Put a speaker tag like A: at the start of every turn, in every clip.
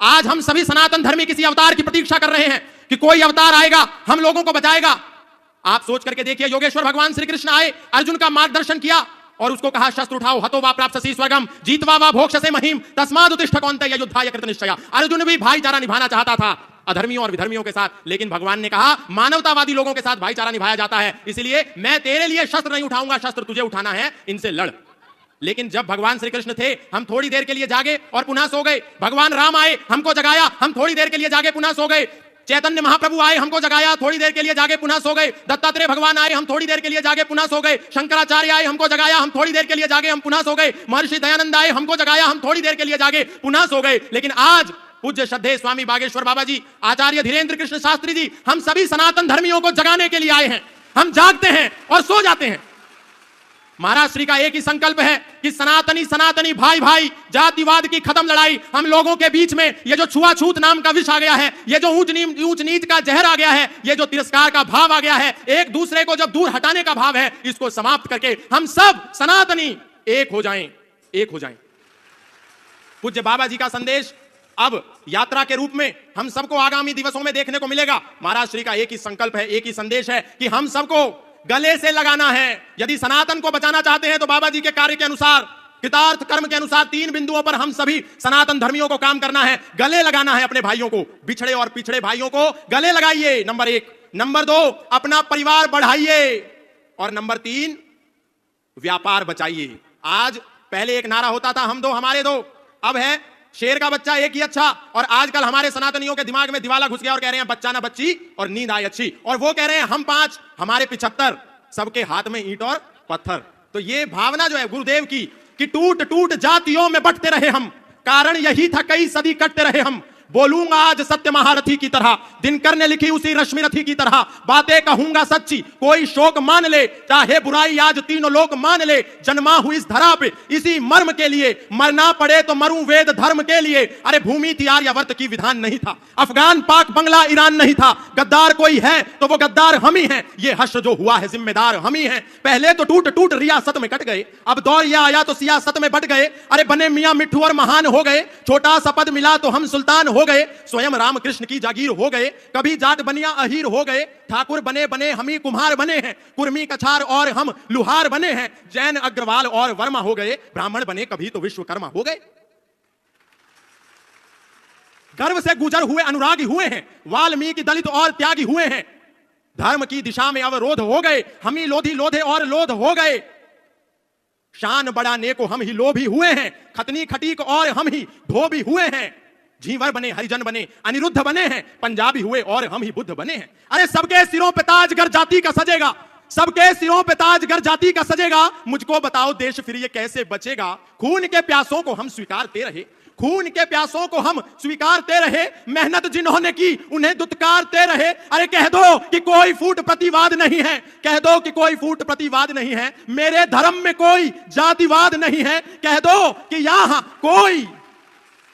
A: आज हम सभी सनातन धर्मी किसी अवतार की प्रतीक्षा कर रहे हैं कि कोई अवतार आएगा, हम लोगों को बचाएगा। आप सोच करके देखिए, योगेश्वर भगवान श्री कृष्ण आए, अर्जुन का मार्गदर्शन किया और उसको कहा शस्त्र उठाओ, हतो वा प्राप्स्यसि स्वर्गम जीतवा वा भोक्ष्यसे महीम तस्माद् उत्तिष्ठ कौन्तेय युद्धाय कृत निश्चया। अर्जुन भी भाईचारा निभाना चाहता था अधर्मियों और विधर्मियों के साथ, लेकिन भगवान ने कहा मानवतावादी लोगों के साथ भाईचारा निभाया जाता है, इसलिए मैं तेरे लिए शस्त्र नहीं उठाऊंगा, शस्त्र तुझे उठाना है, इनसे लड़। लेकिन जब भगवान श्री कृष्ण थे, हम थोड़ी देर के लिए जागे और पुनः सो गए। भगवान राम आए, हमको जगाया, हम थोड़ी देर के लिए जागे पुनः सो गए। चैतन्य महाप्रभु आए, हमको जगाया, थोड़ी देर के लिए जागे पुनः सो गए। दत्तात्रेय भगवान आए, हम थोड़ी देर के लिए जागे पुनः सो गए। शंकराचार्य आए, हमको जगाया, हम थोड़ी देर के लिए जागे, हम पुनः सो गए। महर्षि दयानंद आए, हमको जगाया, हम थोड़ी देर के लिए जागे पुनः सो गए। लेकिन आज पूज्य श्रद्धेय स्वामी बागेश्वर बाबा जी, आचार्य धीरेन्द्र कृष्ण शास्त्री जी, हम सभी सनातन धर्मियों को जगाने के लिए आए हैं। हम जागते हैं और सो जाते हैं। महाराज श्री का एक ही संकल्प है कि सनातनी सनातनी भाई भाई, जातिवाद की खत्म लड़ाई। हम लोगों के बीच में ये जो छुआछूत नाम का विष आ गया है, ये जो ऊंच नीच का जहर आ गया है, ये जो तिरस्कार का भाव आ गया है, एक दूसरे को जब दूर हटाने का भाव है, इसको समाप्त करके हम सब सनातनी एक हो जाएं, एक हो जाएं। पूज्य बाबा जी का संदेश अब यात्रा के रूप में हम सबको आगामी दिवसों में देखने को मिलेगा। महाराज श्री का एक ही संकल्प है, एक ही संदेश है कि हम सबको गले से लगाना है। यदि सनातन को बचाना चाहते हैं तो बाबा जी के कार्य के अनुसार, कृतार्थ कर्म के अनुसार 3 बिंदुओं पर हम सभी सनातन धर्मियों को काम करना है। गले लगाना है अपने भाइयों को, बिछड़े और पिछड़े भाइयों को गले लगाइए, नंबर 1। नंबर 2, अपना परिवार बढ़ाइए, और नंबर 3, व्यापार बचाइए। आज पहले एक नारा होता था, हम दो हमारे दो, अब है शेर का बच्चा एक ही अच्छा। और आजकल हमारे सनातनियों के दिमाग में दिवाला घुस गया और कह रहे हैं बच्चा ना बच्ची और नींद आए अच्छी, और वो कह रहे हैं हम 5 हमारे 75, सबके हाथ में ईंट और पत्थर। तो ये भावना जो है गुरुदेव की कि टूट टूट जातियों में बंटते रहे हम, कारण यही था कई सदी कटते रहे हम। बोलूंगा आज सत्य महारथी की तरह, दिनकर ने लिखी उसी रश्मि रथी की तरह, बातें कहूंगा सच्ची, कोई शोक मान ले, चाहे बुराई आज तीनों लोग मान ले। जन्मा हुई इस धरा पे इसी मर्म के लिए, मरना पड़े तो मरूं वेद धर्म के लिए। अरे भूमि थी आर्यावर्त की विधान नहीं था, अफगान पाक बंगला ईरान नहीं था। गद्दार कोई है तो वो गद्दार हम ही हैं, ये हश्र जो हुआ है जिम्मेदार हम ही हैं। पहले तो टूट टूट रियासत में कट गए, अब दौर यह आया तो सियासत में बट गए। अरे बने मियां मिट्ठू और महान हो गए, छोटा सा पद मिला तो हम सुल्तान हो गए। स्वयं राम कृष्ण की जागीर हो गए, कभी जाट बनिया अहीर हो गए। ठाकुर बने बने हम ही कुम्हार बने हैं, कुर्मी कछार और हम लुहार बने हैं। जैन अग्रवाल और वर्मा हो गए, ब्राह्मण बने कभी तो विश्वकर्मा हो गए। गर्व से गुजर हुए अनुरागी हुए हैं, वाल्मीकि दलित और त्यागी हुए हैं। धर्म की दिशा में अवरोध हो गए, हम ही लोधी लोधे और लोध हो गए। शान बढ़ाने को हम ही लोभी हुए हैं, खतनी खटीक और हम ही धोबी हुए हैं। झींवर बने हरिजन बने अनिरुद्ध बने हैं, पंजाबी हुए और हम ही बुद्ध बने हैं। अरे सबके सिरों पे ताज गर जाति का सजेगा, सबके सिरों पे ताज गर जाति का सजेगा। मुझको बताओ देश फिर ये कैसे बचेगा। खून के प्यासों को हम स्वीकारते रहे, खून के प्यासों को हम स्वीकारते रहे। मेहनत जिन्होंने की उन्हें दुत्कारते रहे। अरे कह दो कि कोई फूट प्रतिवाद नहीं है, कह दो कि कोई फूट प्रतिवाद नहीं है। मेरे धर्म में कोई जातिवाद नहीं है, कह दो कि यहां कोई,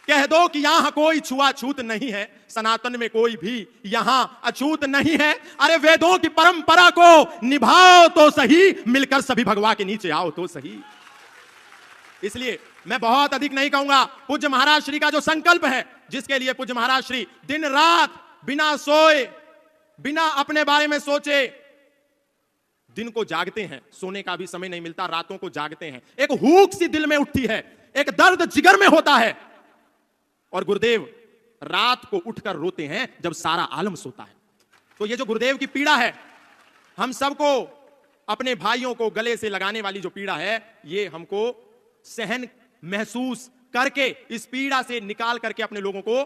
A: कह दो कि यहां कोई छुआछूत नहीं है। सनातन में कोई भी यहां अछूत नहीं है। अरे वेदों की परंपरा को निभाओ तो सही, मिलकर सभी भगवा के नीचे आओ तो सही। इसलिए मैं बहुत अधिक नहीं कहूंगा। पूज्य महाराज श्री का जो संकल्प है, जिसके लिए पूज्य महाराज श्री दिन रात बिना सोए, बिना अपने बारे में सोचे दिन को जागते हैं, सोने का भी समय नहीं मिलता, रातों को जागते हैं। एक हुक सी दिल में उठती है, एक दर्द जिगर में होता है, और गुरुदेव रात को उठकर रोते हैं जब सारा आलम सोता है। तो ये जो गुरुदेव की पीड़ा है, हम सबको अपने भाइयों को गले से लगाने वाली जो पीड़ा है, ये हमको सहन महसूस करके इस पीड़ा से निकाल करके अपने लोगों को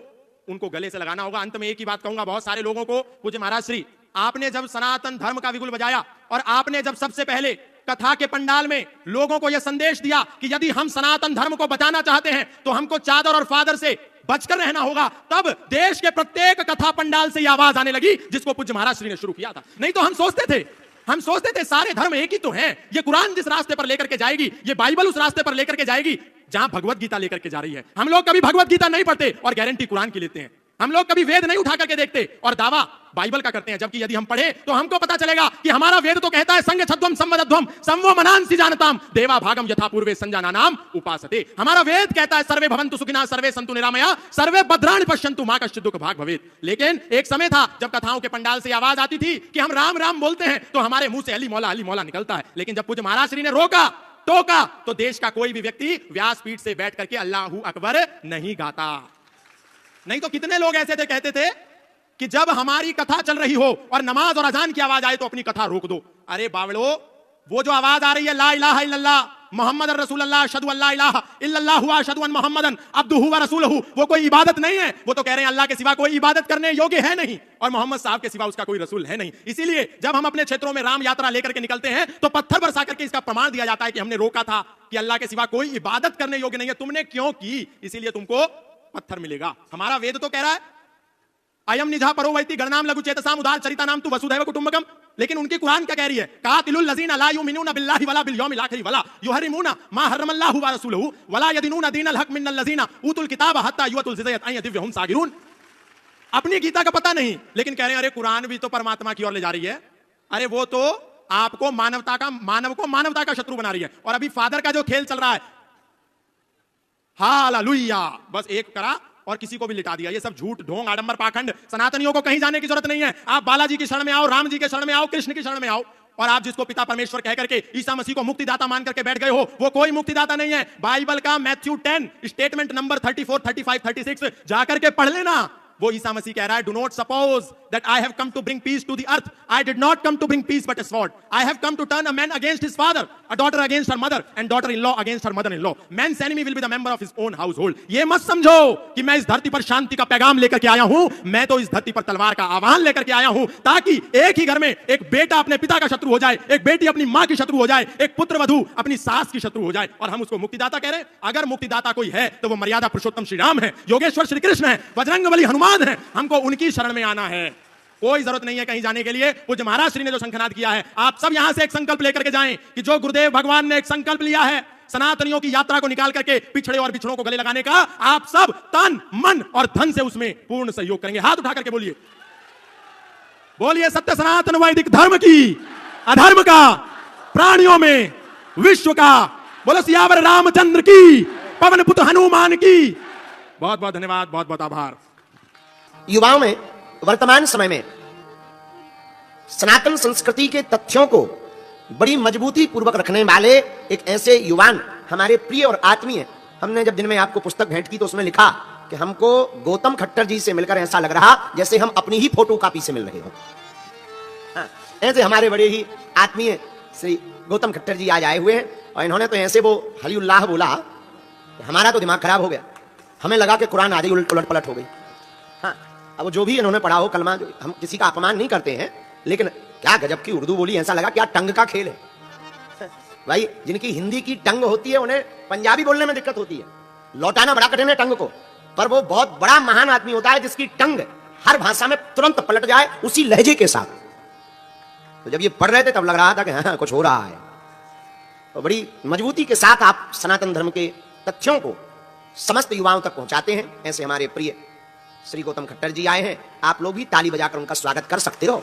A: उनको गले से लगाना होगा। अंत में एक ही बात कहूंगा बहुत सारे लोगों को, पूज्य महाराज श्री आपने जब सनातन धर्म का विगुल बजाया और आपने जब सबसे पहले कथा के पंडाल में लोगों को यह संदेश दिया कि यदि हम सनातन धर्म को बचाना चाहते हैं तो हमको चादर और फादर से बचकर रहना होगा, तब देश के प्रत्येक कथा पंडाल से यह आवाज आने लगी जिसको पूज्य महाराज श्री ने शुरू किया था। नहीं तो हम सोचते थे सारे धर्म एक ही तो हैं। ये कुरान जिस रास्ते पर लेकर के जाएगी, ये बाइबल उस रास्ते पर लेकर के जाएगी जहां भगवत गीता लेकर के जा रही है। हम लोग कभी भगवत गीता नहीं पढ़ते और गारंटी कुरान की लेते हैं। हम लोग कभी वेद नहीं उठा करके देखते और दावा बाइबल का करते हैं, जबकि यदि हम पढ़े तो हमको पता चलेगा कि हमारा वेद तो कहता है संग छद्वम संवदध्वम संवो मनांसि जानताम देवा भागम यथा पूर्वे संजानानाम उपासते। हमारा वेद कहता है सर्वे भवन्तु सुखिनः सर्वे सन्तु निरामया सर्वे भद्राणि पश्यन्तु मा कश्चित् दुःख भाग् भवेत्। लेकिन एक समय था जब कथाओं के पंडाल से आवाज आती थी कि हम राम राम बोलते हैं तो हमारे मुंह से अली मौला निकलता है। लेकिन जब पूज्य महाराज श्री ने रोका टोका तो देश का कोई भी व्यक्ति व्यासपीठ से बैठ करके अल्लाहू अकबर नहीं गाता। नहीं तो कितने लोग ऐसे थे कहते थे कि जब हमारी कथा चल रही हो और नमाज और अजान की आवाज आए तो अपनी कथा रोक दो। अरे बावड़ो, वो जो आवाज आ रही है ला इलाहा इल्लल्लाह मुहम्मद रसूलुल्लाह अशहदु अल्ला इलाहा इल्लल्लाह व अशहदु अन्न मुहम्मदन अब्दुहु व रसूलुहु, वो कोई इबादत नहीं है। वो तो कह रहे हैं अल्लाह के सिवा कोई इबादत करने योग्य है नहीं और मोहम्मद साहब के सिवा उसका कोई रसूल है नहीं। इसीलिए जब हम अपने क्षेत्रों में राम यात्रा लेकर के निकलते हैं तो पत्थर बरसा करके इसका प्रमाण दिया जाता है कि हमने रोका था कि अल्लाह के सिवा कोई इबादत करने योग्य नहीं है, तुमने क्यों की, इसीलिए तुमको पत्थर मिलेगा। हमारा वेद तो कह रहा है अयम निजा परो वैति गणनाम लघु चेतसाम उदार चरिता नाम तु वसुधैव कुटुंबकम। लेकिन उनकी कुरान क्या कह रही है, कातिलुल लजीना ला युमिनूना बिल्लाहि वला बिल यौमिल आखिर वला युहरिमूना मा हर्रमल्लाहु व रसूलुहु वला यदीनूना दीनल हक मिनल लजीना उतुल किताब हत्ता युअतुल जिज़यत अन यदिव्यहुम सागिरून। अपनी गीता का पता नहीं, लेकिन कह रहे हैं अरे कुरान भी तो परमात्मा की ओर ले जा रही है। अरे वो तो आपको मानवता का शत्रु बना रही है। और अभी फादर का जो खेल चल रहा है, हालेलुया, बस एक करा और किसी को भी लिटा दिया। ये सब झूठ ढोंग आडंबर पाखंड। सनातनियों को कहीं जाने की जरूरत नहीं है। आप बालाजी की शरण में आओ, राम जी के शरण में आओ, कृष्ण की शरण में आओ। और आप जिसको पिता परमेश्वर कह करके ईसा मसीह को मुक्तिदाता मान करके बैठ गए हो, वो कोई मुक्तिदाता नहीं है। बाइबल का मैथ्यू 10 स्टेटमेंट नंबर 34, 35, 36 जाकर के पढ़ लेना। वो ईसा मसीह कह रहा है, do not suppose that I have come to bring peace to the earth, I did not come to bring peace but a sword, I have come to turn a man against his father, a daughter against her mother and daughter in law against her mother in law, man's enemy will be the member of his own household. ये मत समझो कि मैं इस धरती पर शांति का पैगाम लेकर के आया हूं, मैं तो इस धरती पर तलवार का आह्वान लेकर के आया हूं, ताकि एक ही घर में एक बेटा अपने पिता का शत्रु हो जाए, एक बेटी अपनी मां की शत्रु हो जाए, एक पुत्र वधू अपनी सास की शत्रु हो जाए, और हम उसको मुक्तिदाता कह रहे हैं। अगर मुक्तिदाता कोई है तो वो मर्यादा पुरुषोत्तम श्री राम है, योगेश्वर श्री कृष्ण है, बजरंगबली हनुमान है। हमको उनकी शरण में आना है, कोई जरूरत नहीं है कहीं जाने के लिए। पूज्य महाराज श्री ने जो शंखनाद किया है, आप सब यहां से एक संकल्प लेकर के जाएं कि जो गुरुदेव भगवान ने एक संकल्प लिया है सनातनियों की यात्रा को निकाल करके पिछड़े और बिछड़ों को गले लगाने का, आप सब तन मन और धन से उसमें पूर्ण सहयोग करेंगे। हाथ उठा करके बोलिए, बोलिए सत्य सनातन वैदिक धर्म की, अधर्म का प्राणियों में, विश्व का। बोलो सियावर रामचंद्र की, पवन पुत्र हनुमान की। बहुत बहुत धन्यवाद, बहुत बहुत आभार।
B: युवाओं में वर्तमान समय में सनातन संस्कृति के तथ्यों को बड़ी मजबूती पूर्वक रखने वाले एक ऐसे युवान हमारे प्रिय और आत्मीय, हमने जब दिन में आपको पुस्तक भेंट की तो उसमें लिखा कि हमको गौतम खट्टर जी से मिलकर ऐसा लग रहा जैसे हम अपनी ही फोटो कॉपी से मिल रहे हो। ऐसे हमारे बड़े ही आत्मीय श्री गौतम खट्टर जी आज आए हुए हैं और इन्होंने तो ऐसे वो हलीउल्लाह बोला, हमारा तो दिमाग खराब हो गया। हमें लगा कि कुरान आधी उलट पलट हो गई। हाँ, अब जो भी इन्होंने पढ़ा हो कलमा, जो हम किसी का अपमान नहीं करते हैं, लेकिन क्या गजब की उर्दू बोली, ऐसा लगा क्या टंग का खेल है। भाई जिनकी हिंदी की टंग होती है उन्हें पंजाबी बोलने में दिक्कत होती है, लौटाना बड़ा कठिन है टंग को, पर वो बहुत बड़ा महान आदमी होता है जिसकी टंग हर भाषा में तुरंत पलट जाए उसी लहजे के साथ। तो जब ये पढ़ रहे थे तब लग रहा था कि हाँ कुछ हो रहा है। तो बड़ी मजबूती के साथ आप सनातन धर्म के तथ्यों को समस्त युवाओं तक पहुंचाते हैं। ऐसे हमारे प्रिय श्री गौतम खट्टर जी आए हैं, आप लोग भी ताली बजाकर उनका स्वागत कर सकते हो।